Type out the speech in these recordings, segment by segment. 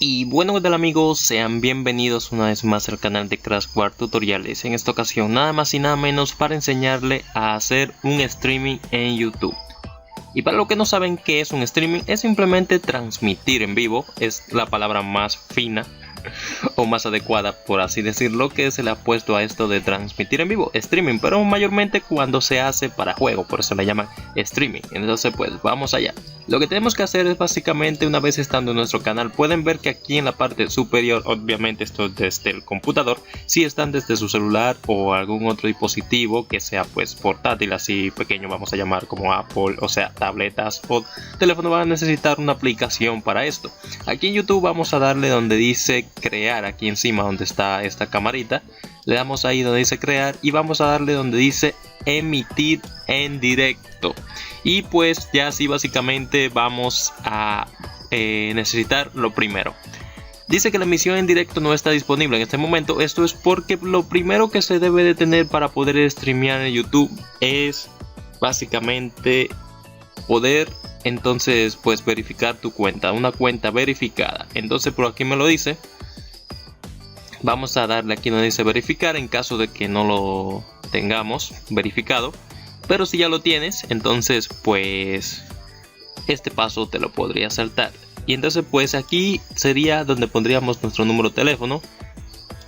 Y bueno, ¿qué tal amigos? Sean bienvenidos una vez más al canal de Crash War Tutoriales. En esta ocasión nada más y nada menos para enseñarle a hacer un streaming en YouTube. Y para los que no saben qué es un streaming, es simplemente transmitir en vivo. Es la palabra más fina o más adecuada, por así decirlo, que se le ha puesto a esto de transmitir en vivo, streaming, pero mayormente cuando se hace para juego, por eso le llaman streaming. Entonces pues vamos allá. Lo que tenemos que hacer es básicamente, una vez estando en nuestro canal, pueden ver que aquí en la parte superior, obviamente esto es desde el computador, si están desde su celular o algún otro dispositivo que sea pues portátil, así pequeño, vamos a llamar como Apple, o sea tabletas o teléfono, van a necesitar una aplicación para esto. Aquí en YouTube vamos a darle donde dice crear, aquí encima donde está esta camarita, le damos ahí donde dice crear y vamos a darle donde dice emitir en directo. Y pues ya así básicamente vamos a necesitar lo primero. Dice que la emisión en directo no está disponible en este momento. Esto es porque lo primero que se debe de tener para poder streamear en YouTube es básicamente poder entonces pues verificar tu cuenta, una cuenta verificada. Entonces por aquí me lo dice. Vamos a darle aquí donde dice verificar en caso de que no lo tengamos verificado. Pero si ya lo tienes, entonces pues este paso te lo podría saltar. Y entonces pues aquí sería donde pondríamos nuestro número de teléfono.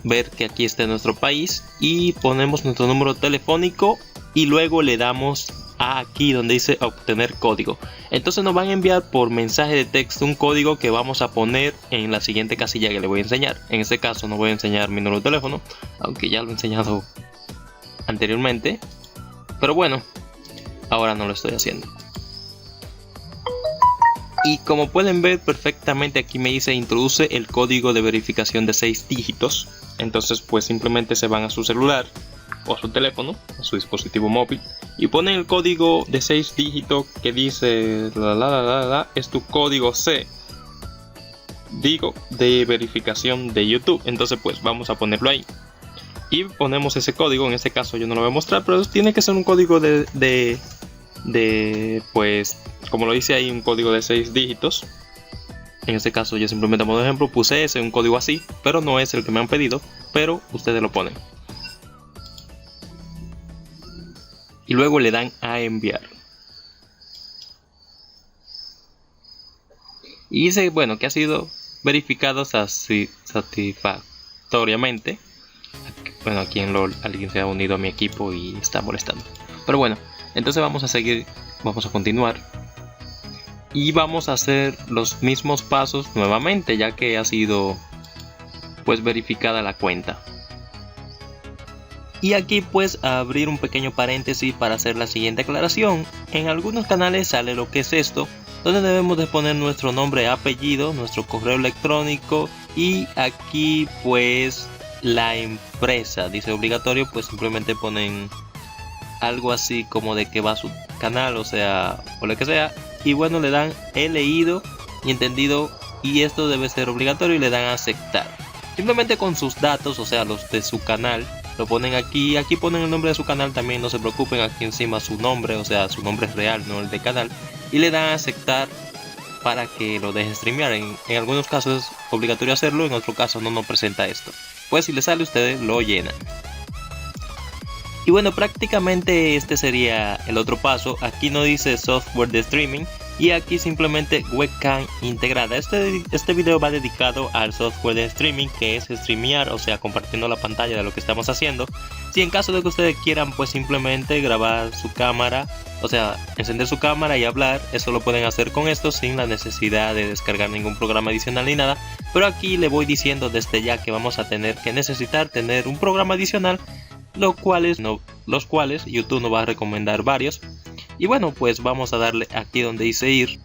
Ver que aquí está nuestro país y ponemos nuestro número telefónico y luego le damos a aquí donde dice obtener código. Entonces nos van a enviar por mensaje de texto un código que vamos a poner en la siguiente casilla que le voy a enseñar. En este caso no voy a enseñar mi número de teléfono, aunque ya lo he enseñado anteriormente. Pero bueno, ahora no lo estoy haciendo. Y como pueden ver perfectamente aquí me dice introduce el código de verificación de 6 dígitos. Entonces pues simplemente se van a su celular o a su teléfono, a su dispositivo móvil, y ponen el código de 6 dígitos que dice es tu código C, digo, de verificación de YouTube. Entonces pues vamos a ponerlo ahí y ponemos ese código. En este caso yo no lo voy a mostrar, pero tiene que ser un código de pues como lo dice ahí, un código de 6 dígitos. En este caso yo simplemente como ejemplo puse ese, un código así, pero no es el que me han pedido, pero ustedes lo ponen y luego le dan a enviar. Y dice bueno que ha sido verificado satisfactoriamente. Bueno, aquí en LOL alguien se ha unido a mi equipo y está molestando. Pero bueno, entonces vamos a seguir, vamos a continuar. Y vamos a hacer los mismos pasos nuevamente, ya que ha sido pues verificada la cuenta. Y aquí pues abrir un pequeño paréntesis para hacer la siguiente aclaración. En algunos canales sale lo que es esto, donde debemos de poner nuestro nombre, apellido, nuestro correo electrónico y aquí pues la empresa. Dice obligatorio, pues simplemente ponen algo así como de que va a su canal, o sea, o lo que sea. Y bueno, le dan he leído y entendido y esto debe ser obligatorio y le dan a aceptar. Simplemente con sus datos, o sea, los de su canal, lo ponen aquí. Aquí ponen el nombre de su canal también, no se preocupen, aquí encima su nombre, o sea, su nombre es real, no el de canal. Y le dan a aceptar para que lo deje streamear. En algunos casos es obligatorio hacerlo, en otro caso no nos presenta esto. Pues si le sale, ustedes lo llenan. Y bueno, prácticamente este sería el otro paso. Aquí no dice software de streaming y aquí simplemente webcam integrada. Este video va dedicado al software de streaming, que es streamear, o sea, compartiendo la pantalla de lo que estamos haciendo. Si en caso de que ustedes quieran pues simplemente grabar su cámara, o sea, encender su cámara y hablar, eso lo pueden hacer con esto sin la necesidad de descargar ningún programa adicional ni nada. Pero aquí le voy diciendo desde ya que vamos a tener que necesitar tener un programa adicional, los cuales YouTube nos va a recomendar varios. Y bueno, pues vamos a darle aquí donde dice ir.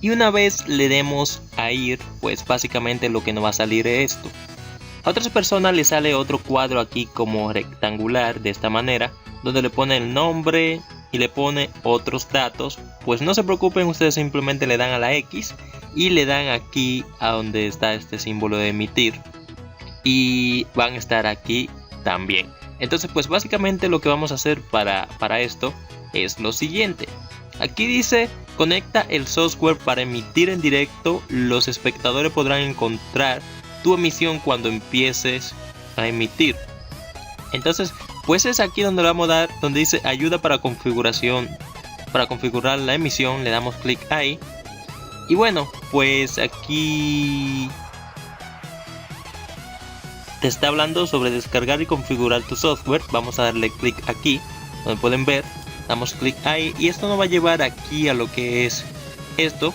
Y una vez le demos a ir, pues básicamente lo que nos va a salir es esto. A otras personas le sale otro cuadro aquí como rectangular de esta manera, donde le pone el nombre y le pone otros datos. Pues no se preocupen, ustedes simplemente le dan a la X y le dan aquí a donde está este símbolo de emitir. Y van a estar aquí también. Entonces pues básicamente lo que vamos a hacer para esto es lo siguiente. Aquí dice conecta el software para emitir en directo. Los espectadores podrán encontrar tu emisión cuando empieces a emitir. Entonces pues es aquí donde le vamos a dar, donde dice ayuda para configuración, para configurar la emisión. Le damos clic ahí. Y bueno, pues aquí te está hablando sobre descargar y configurar tu software. Vamos a darle clic aquí donde pueden ver, damos clic ahí y esto nos va a llevar aquí a lo que es esto.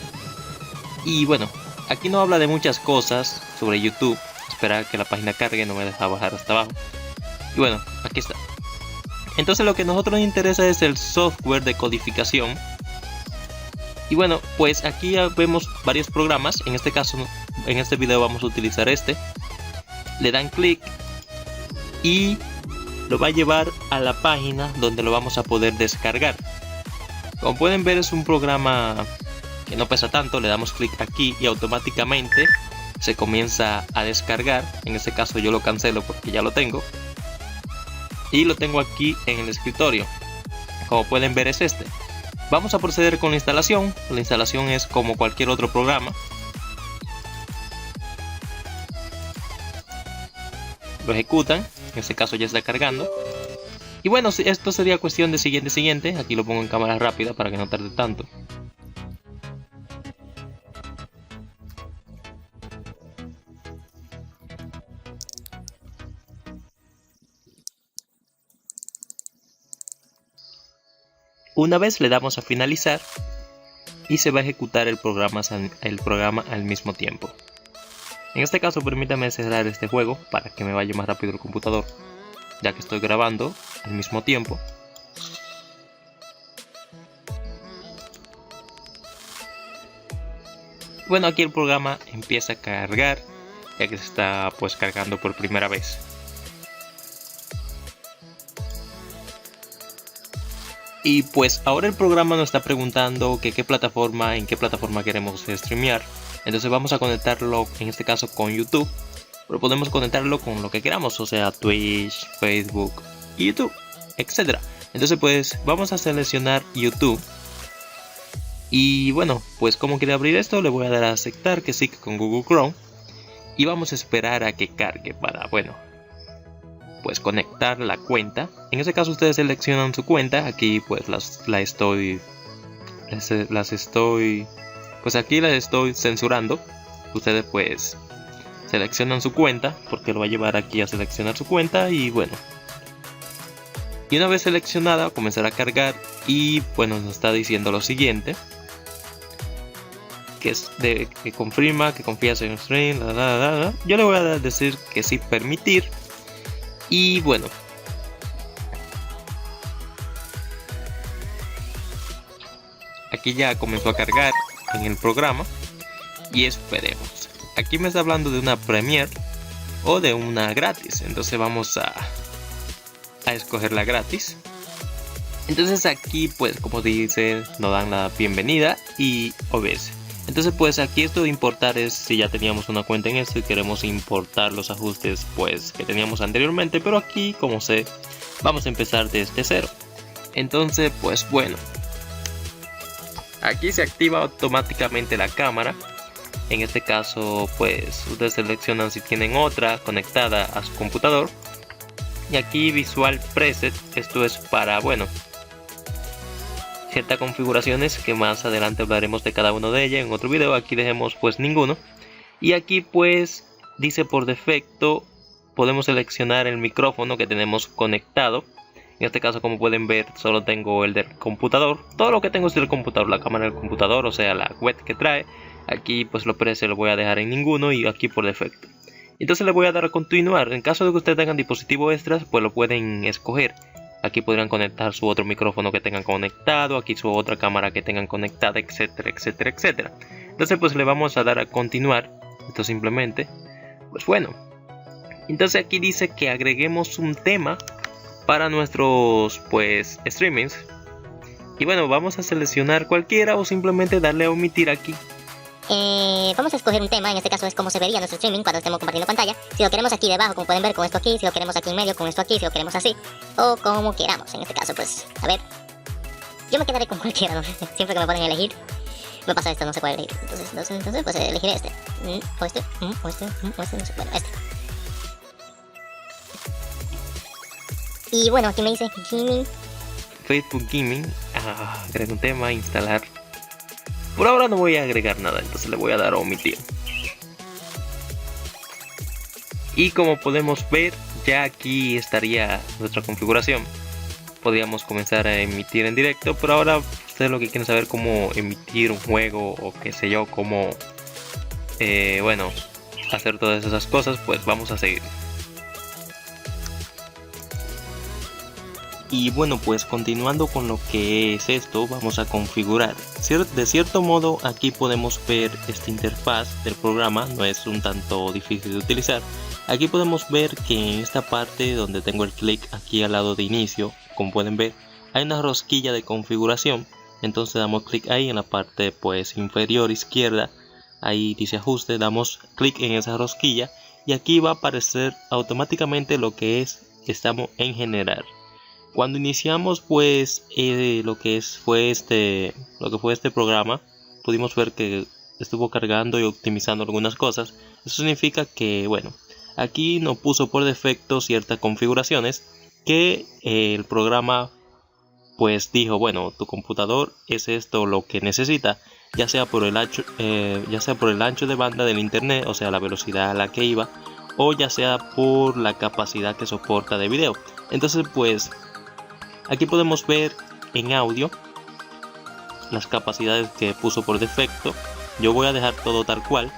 Y bueno, aquí no habla de muchas cosas sobre YouTube. Espera que la página cargue, no me deja bajar hasta abajo. Y bueno, aquí está. Entonces lo que a nosotros nos interesa es el software de codificación. Y bueno, pues aquí ya vemos varios programas. En este caso, en este video vamos a utilizar este. Le dan clic y lo va a llevar a la página donde lo vamos a poder descargar. Como pueden ver, es un programa que no pesa tanto. Le damos clic aquí y automáticamente se comienza a descargar. En este caso yo lo cancelo porque ya lo tengo. Y lo tengo aquí en el escritorio. Como pueden ver es este. Vamos a proceder con la instalación. La instalación es como cualquier otro programa. Lo ejecutan. En este caso ya está cargando. Y bueno, esto sería cuestión de siguiente. Aquí lo pongo en cámara rápida para que no tarde tanto. Una vez le damos a finalizar y se va a ejecutar el programa al mismo tiempo. En este caso permítame cerrar este juego para que me vaya más rápido el computador, ya que estoy grabando al mismo tiempo. Bueno, aquí el programa empieza a cargar, ya que se está pues cargando por primera vez. Y pues ahora el programa nos está preguntando que en qué plataforma queremos streamear. Entonces vamos a conectarlo en este caso con YouTube, pero podemos conectarlo con lo que queramos, o sea Twitch, Facebook, YouTube, etc. Entonces pues vamos a seleccionar YouTube. Y bueno, pues como quiere abrir esto, le voy a dar a aceptar que sí con Google Chrome. Y vamos a esperar a que cargue para, bueno, pues conectar la cuenta. En este caso ustedes seleccionan su cuenta. Aquí pues las estoy censurando. Ustedes pues seleccionan su cuenta porque lo va a llevar aquí a seleccionar su cuenta. Y bueno, y una vez seleccionada comenzará a cargar. Y bueno, nos está diciendo lo siguiente, que es que confirma que confías en el stream. Yo le voy a decir que sí, permitir. Y bueno, aquí ya comenzó a cargar en el programa y esperemos. Aquí me está hablando de una Premiere o de una gratis, entonces vamos a escoger la gratis. Entonces aquí pues como dice, nos dan la bienvenida y OBS. Entonces pues aquí esto de importar es si ya teníamos una cuenta en esto y queremos importar los ajustes pues que teníamos anteriormente, pero aquí como sé vamos a empezar desde cero. Entonces pues bueno, aquí se activa automáticamente la cámara. En este caso pues ustedes seleccionan si tienen otra conectada a su computador. Y aquí visual preset, esto es para bueno ciertas configuraciones que más adelante hablaremos de cada uno de ellas en otro video. Aquí dejemos pues ninguno. Y aquí pues dice por defecto podemos seleccionar el micrófono que tenemos conectado. En este caso como pueden ver solo tengo el del computador. Todo lo que tengo es del computador, la cámara del computador, o sea la web que trae. Aquí pues lo voy a dejar en ninguno y aquí por defecto. Entonces le voy a dar a continuar. En caso de que ustedes tengan dispositivos extras pues lo pueden escoger. Aquí podrían conectar su otro micrófono que tengan conectado, aquí su otra cámara que tengan conectada, etcétera, etcétera, etcétera. Entonces pues le vamos a dar a continuar. Esto simplemente, pues bueno. Entonces aquí dice que agreguemos un tema para nuestros pues streamings. Y bueno, vamos a seleccionar cualquiera o simplemente darle a omitir aquí. Vamos a escoger un tema, en este caso es cómo se vería nuestro streaming cuando estemos compartiendo pantalla. Si lo queremos aquí debajo, como pueden ver, con esto aquí, si lo queremos aquí en medio, con esto aquí, si lo queremos así, o como queramos. En este caso, pues, a ver, yo me quedaré con cualquiera, ¿no? Siempre que me ponen a elegir, me pasa esto, no sé cuál elegir. Entonces pues elegiré este. O este, no sé. Bueno, este. Y bueno, aquí me dice Gaming. Facebook Gaming, agregar un tema, instalar. Por ahora no voy a agregar nada, entonces le voy a dar a omitir. Y como podemos ver, ya aquí estaría nuestra configuración. Podríamos comenzar a emitir en directo, pero ahora ustedes lo que quieren saber cómo emitir un juego o qué sé yo, cómo bueno, hacer todas esas cosas, pues vamos a seguir. Y bueno, pues continuando con lo que es esto, vamos a configurar. De cierto modo, aquí podemos ver esta interfaz del programa, no es un tanto difícil de utilizar. Aquí podemos ver que en esta parte donde tengo el clic aquí al lado de inicio, como pueden ver, hay una rosquilla de configuración. Entonces damos clic ahí en la parte pues inferior izquierda, ahí dice ajuste, damos clic en esa rosquilla y aquí va a aparecer automáticamente lo que estamos en generar. Cuando iniciamos pues lo que fue este programa, pudimos ver que estuvo cargando y optimizando algunas cosas. Eso significa que bueno, aquí nos puso por defecto ciertas configuraciones que el programa pues dijo, bueno, tu computador es esto lo que necesita, ya sea por el ancho de banda del internet, o sea la velocidad a la que iba, o ya sea por la capacidad que soporta de video. Entonces pues aquí podemos ver en audio las capacidades que puso por defecto. Yo voy a dejar todo tal cual.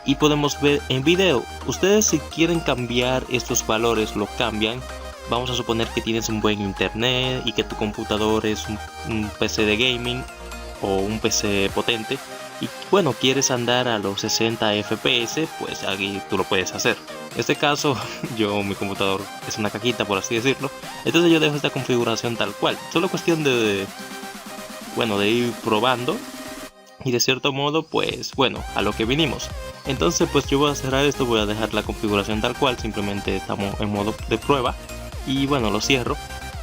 Y podemos ver en video. Ustedes si quieren cambiar estos valores lo cambian. Vamos a suponer que tienes un buen internet y que tu computador es un PC de gaming o un PC potente. Y bueno, quieres andar a los 60 FPS, pues aquí tú lo puedes hacer. En este caso, mi computador es una cajita, por así decirlo. Entonces yo dejo esta configuración tal cual. Solo cuestión de ir probando. Y de cierto modo, pues bueno, a lo que vinimos. Entonces pues yo voy a cerrar esto, voy a dejar la configuración tal cual. Simplemente estamos en modo de prueba. Y bueno, lo cierro.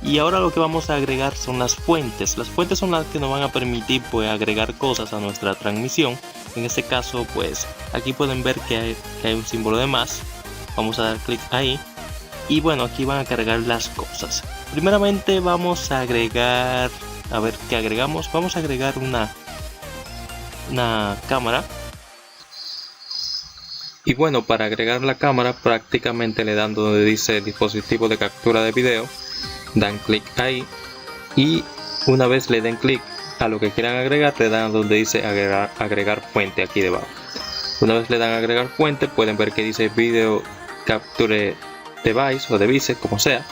Y ahora lo que vamos a agregar son las fuentes. Las fuentes son las que nos van a permitir pues agregar cosas a nuestra transmisión. En este caso pues aquí pueden ver que hay un símbolo de más. Vamos a dar clic ahí. Y bueno, aquí van a cargar las cosas. Primeramente vamos a agregar, a ver qué agregamos. Vamos a agregar una cámara. Y bueno, para agregar la cámara prácticamente le dan donde dice dispositivo de captura de video. Dan clic ahí y una vez le den clic a lo que quieran agregar, le dan donde dice agregar fuente aquí debajo. Una vez le dan agregar fuente, pueden ver que dice video capture device o device, como sea.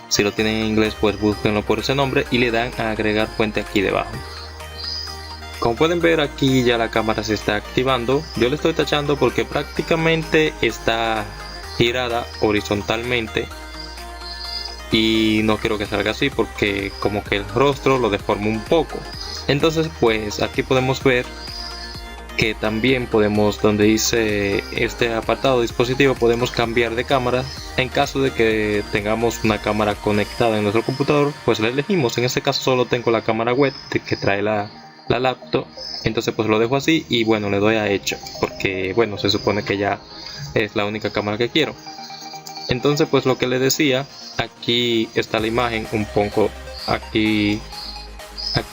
Si lo tienen en inglés pues búsquenlo por ese nombre y le dan a agregar fuente aquí debajo. Como pueden ver, aquí ya la cámara se está activando. Yo le estoy tachando porque prácticamente está girada horizontalmente y no quiero que salga así porque como que el rostro lo deforma un poco. Entonces pues aquí podemos ver que también podemos, donde dice este apartado dispositivo, podemos cambiar de cámara. En caso de que tengamos una cámara conectada en nuestro computador, pues la elegimos. En este caso solo tengo la cámara web que trae la laptop, entonces pues lo dejo así y bueno, le doy a hecho porque bueno, se supone que ya es la única cámara que quiero. Entonces pues lo que les decía, aquí está la imagen un poco, aquí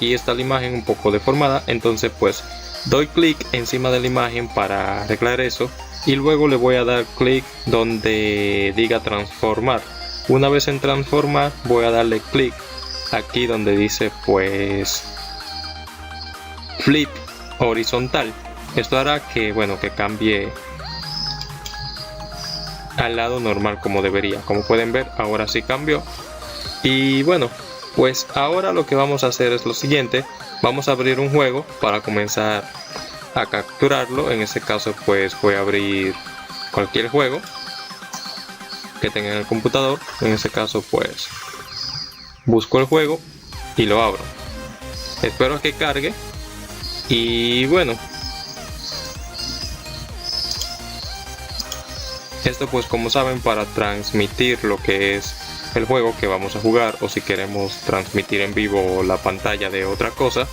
está la imagen un poco deformada. Entonces pues doy clic encima de la imagen para arreglar eso y luego le voy a dar clic donde diga transformar. Una vez en transformar voy a darle clic aquí donde dice pues flip horizontal. Esto hará que bueno, que cambie al lado normal como debería. Como pueden ver, ahora sí cambió. Y bueno, pues ahora lo que vamos a hacer es lo siguiente. Vamos a abrir un juego para comenzar a capturarlo. En este caso pues voy a abrir cualquier juego que tenga en el computador. En este caso pues busco el juego y lo abro. Espero que cargue. Y bueno, Esto pues como saben para transmitir lo que es el juego que vamos a jugar, o si queremos transmitir en vivo la pantalla de otra cosa,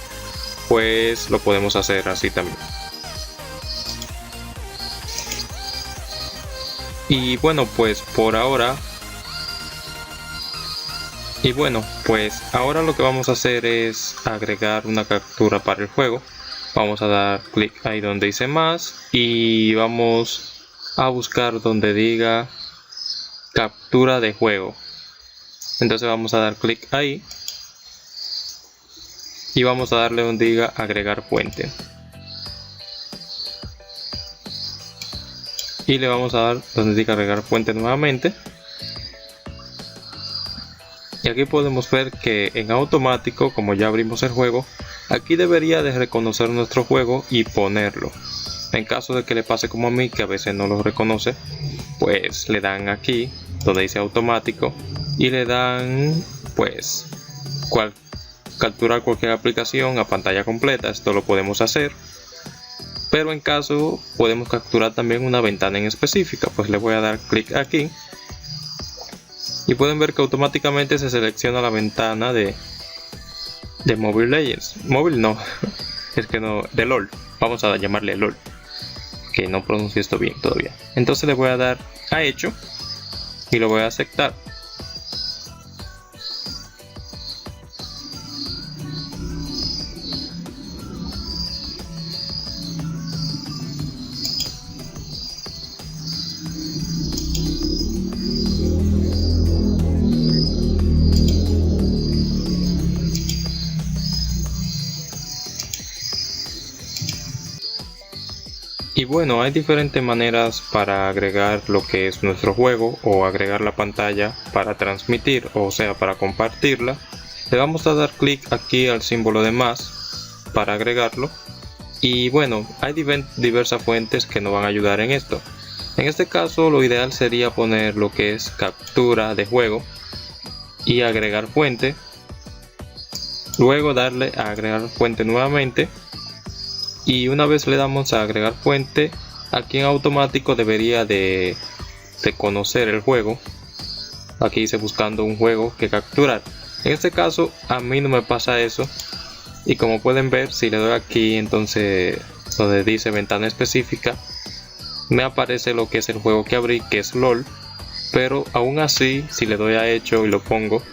pues lo podemos hacer así también. Y bueno, pues ahora lo que vamos a hacer es agregar una captura para el juego. Vamos a dar clic ahí donde dice más y vamos a buscar donde diga captura de juego. Entonces vamos a dar clic ahí y vamos a darle donde diga agregar fuente. Y le vamos a dar donde diga agregar fuente nuevamente. Y aquí podemos ver que en automático, como ya abrimos el juego, aquí debería de reconocer nuestro juego y ponerlo. En caso de que le pase como a mí, que a veces no lo reconoce, pues le dan aquí donde dice automático y le dan pues capturar cualquier aplicación a pantalla completa. Esto lo podemos hacer, pero en caso podemos capturar también una ventana en específica. Pues le voy a dar clic aquí y pueden ver que automáticamente se selecciona la ventana de Mobile Legends. Móvil no, es que no, de LOL. Vamos a llamarle LOL, que no pronuncio esto bien todavía. Entonces le voy a dar a hecho y lo voy a aceptar. Y bueno, hay diferentes maneras para agregar lo que es nuestro juego o agregar la pantalla para transmitir, o sea, para compartirla. Le vamos a dar clic aquí al símbolo de más para agregarlo. Y bueno, hay diversas fuentes que nos van a ayudar en esto. En este caso lo ideal sería poner lo que es captura de juego y agregar fuente. Luego darle a agregar fuente nuevamente. Y una vez le damos a agregar fuente, aquí en automático debería de conocer el juego. Aquí dice buscando un juego que capturar. En este caso a mí no me pasa eso. Y como pueden ver, si le doy aquí, entonces donde dice ventana específica, me aparece lo que es el juego que abrí, que es LOL. Pero aún así, si le doy a hecho y lo pongo,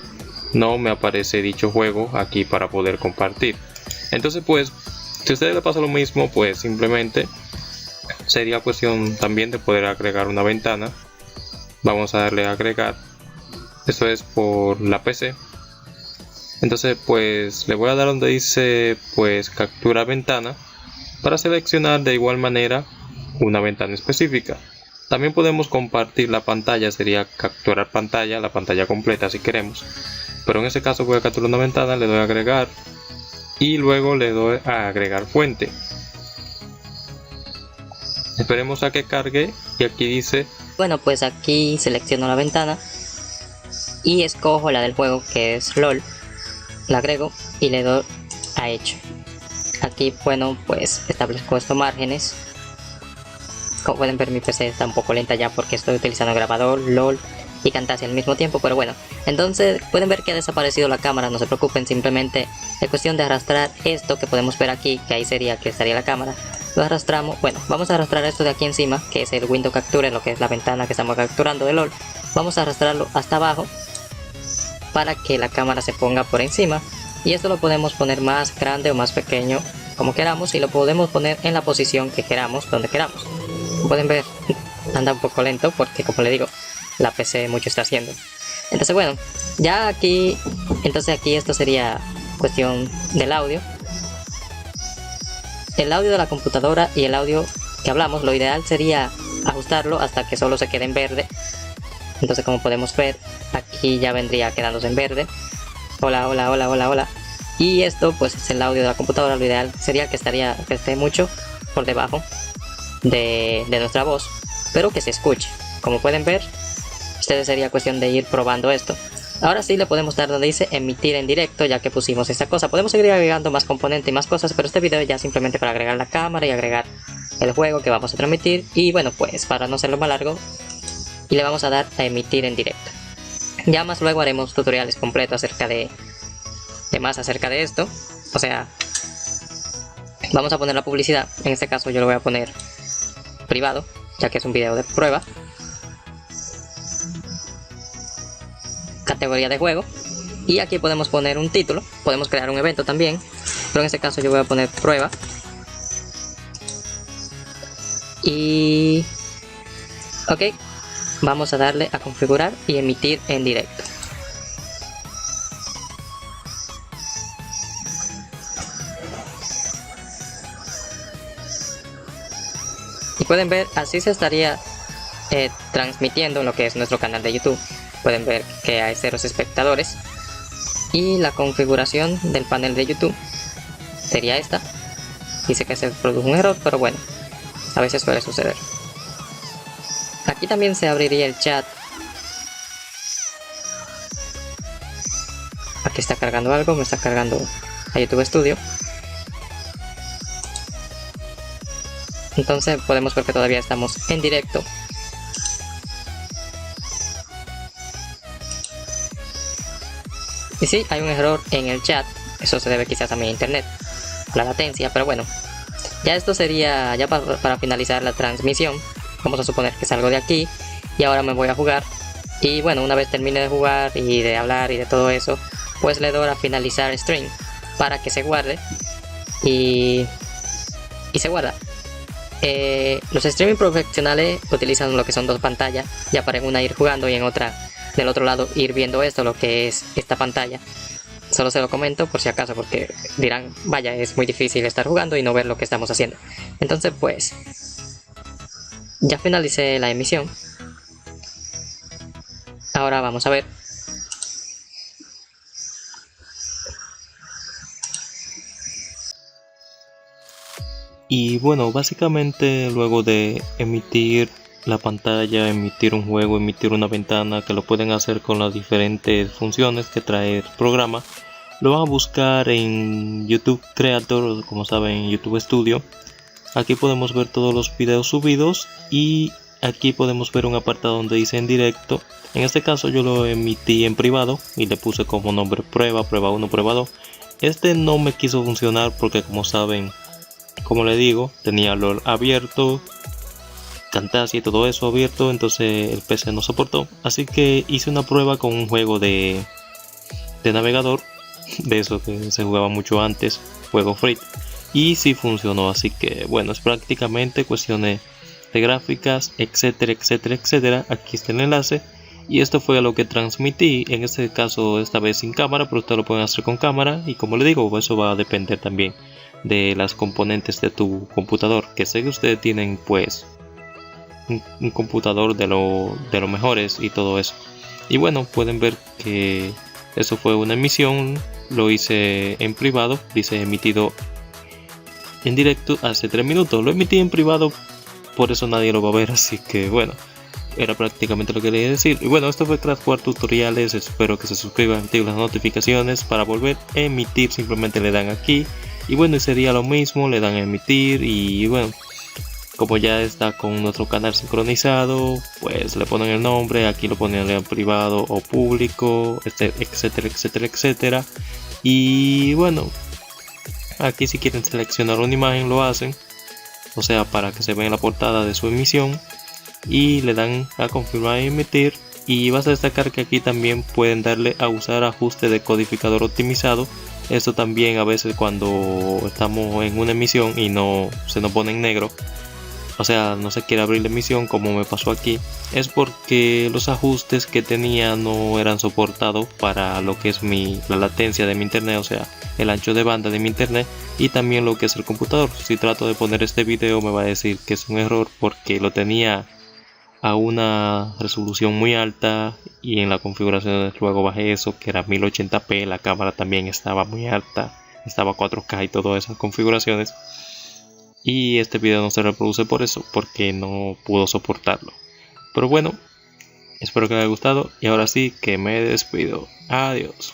no me aparece dicho juego aquí para poder compartir. Entonces pues, si a ustedes les pasa lo mismo, pues simplemente sería cuestión también de poder agregar una ventana. Vamos a darle a agregar. Esto es por la PC. Entonces pues le voy a dar donde dice pues captura ventana para seleccionar de igual manera una ventana específica. También podemos compartir la pantalla, sería capturar pantalla, la pantalla completa si queremos. Pero en ese caso voy a capturar una ventana, le doy a agregar. Y luego le doy a agregar fuente. Esperemos a que cargue y aquí dice, bueno, pues aquí selecciono la ventana y escojo la del juego, que es LOL. La agrego y le doy a hecho. Aquí, bueno, pues establezco estos márgenes. Como pueden ver, mi PC está un poco lenta ya porque estoy utilizando grabador, LOL y Camtasia al mismo tiempo, pero bueno. Entonces pueden ver que ha desaparecido la cámara, no se preocupen, simplemente es cuestión de arrastrar esto que podemos ver aquí, que ahí sería que estaría la cámara. Lo arrastramos, bueno, vamos a arrastrar esto de aquí encima, que es el window capture, lo que es la ventana que estamos capturando de LOL. Vamos a arrastrarlo hasta abajo para que la cámara se ponga por encima. Y esto lo podemos poner más grande o más pequeño, como queramos, y lo podemos poner en la posición que queramos, donde queramos. Como pueden ver, anda un poco lento porque, como le digo, la PC mucho está haciendo. Entonces bueno, ya aquí, entonces aquí esto sería cuestión del audio. El audio de la computadora y el audio que hablamos, lo ideal sería ajustarlo hasta que solo se quede en verde. Entonces como podemos ver, aquí ya vendría quedándose en verde. Hola, hola, hola, hola, hola. Y esto pues es el audio de la computadora, lo ideal sería que esté mucho por debajo de nuestra voz, pero que se escuche. Como pueden ver, ustedes sería cuestión de ir probando esto. Ahora sí le podemos dar donde dice emitir en directo, ya que pusimos esta cosa. Podemos seguir agregando más componentes y más cosas, pero este video ya simplemente para agregar la cámara y agregar el juego que vamos a transmitir. Y bueno, pues para no hacerlo más largo, y le vamos a dar a emitir en directo. Ya más luego haremos tutoriales completos acerca de esto. O sea, vamos a poner la publicidad. En este caso yo lo voy a poner privado, ya que es un video de prueba. Categoría de juego. Y aquí podemos poner un título. Podemos crear un evento también, pero en este caso yo voy a poner prueba. Y ok, vamos a darle a configurar y emitir en directo. Y pueden ver, así se estaría transmitiendo en lo que es nuestro canal de YouTube. Pueden ver que hay 0 espectadores. Y la configuración del panel de YouTube sería esta. Dice que se produjo un error, pero bueno, a veces suele suceder. Aquí también se abriría el chat. Aquí está cargando algo, me está cargando a YouTube Studio. Entonces podemos ver que todavía estamos en directo. Y sí, hay un error en el chat. Eso se debe quizás a mi internet, a la latencia, pero bueno. Ya esto sería ya para finalizar la transmisión. Vamos a suponer que salgo de aquí y ahora me voy a jugar. Y bueno, una vez termine de jugar y de hablar y de todo eso, pues le doy a finalizar stream para que se guarde. Y se guarda. Los streaming profesionales utilizan lo que son 2 pantallas, ya para en una ir jugando y en otra del otro lado ir viendo esto, lo que es esta pantalla. Solo se lo comento por si acaso, porque dirán, vaya, es muy difícil estar jugando y no ver lo que estamos haciendo. Entonces pues ya finalicé la emisión. Ahora vamos a ver. Y bueno, básicamente luego de emitir la pantalla, emitir un juego, emitir una ventana, que lo pueden hacer con las diferentes funciones que trae el programa, lo van a buscar en YouTube Creator, como saben, YouTube Studio. Aquí podemos ver todos los videos subidos y aquí podemos ver un apartado donde dice en directo. En este caso yo lo emití en privado y le puse como nombre prueba 1, prueba 2. Este no me quiso funcionar porque, como saben, como le digo, tenía LOL abierto, Camtasia y todo eso abierto, entonces el PC no soportó. Así que hice una prueba con un juego de navegador, de eso que se jugaba mucho antes, juego free, y sí funcionó. Así que bueno, es prácticamente cuestiones de gráficas, etcétera, etcétera, etcétera. Aquí está el enlace. Y esto fue lo que transmití, en este caso esta vez sin cámara, pero ustedes lo pueden hacer con cámara. Y como le digo, eso va a depender también de las componentes de tu computador, que sé que ustedes tienen pues un computador de lo mejores y todo eso. Y bueno, pueden ver que eso fue una emisión, lo hice en privado, dice emitido en directo hace 3 minutos. Lo emití en privado, por eso nadie lo va a ver, así que bueno, era prácticamente lo que quería decir. Y bueno, esto fue Crashware Tutoriales, espero que se suscriban, activen las notificaciones para volver a emitir. Simplemente le dan aquí y bueno, y sería lo mismo, le dan a emitir y bueno, como ya está con nuestro canal sincronizado, pues le ponen el nombre, aquí lo ponen en privado o público, etcétera, etcétera, etcétera. Y bueno, aquí si quieren seleccionar una imagen lo hacen, o sea, para que se vea en la portada de su emisión, y le dan a confirmar y emitir. Y vas a destacar que aquí también pueden darle a usar ajuste de codificador optimizado. Esto también a veces cuando estamos en una emisión y no se nos pone en negro, o sea, no se quiere abrir la emisión como me pasó aquí, es porque los ajustes que tenía no eran soportados para lo que es la latencia de mi internet, o sea, el ancho de banda de mi internet, y también lo que es el computador. Si trato de poner este video me va a decir que es un error porque lo tenía a una resolución muy alta y en la configuración luego bajé eso, que era 1080p, la cámara también estaba muy alta, estaba 4K y todas esas configuraciones. Y este video no se reproduce por eso, porque no pudo soportarlo. Pero bueno, espero que les haya gustado y ahora sí que me despido. Adiós.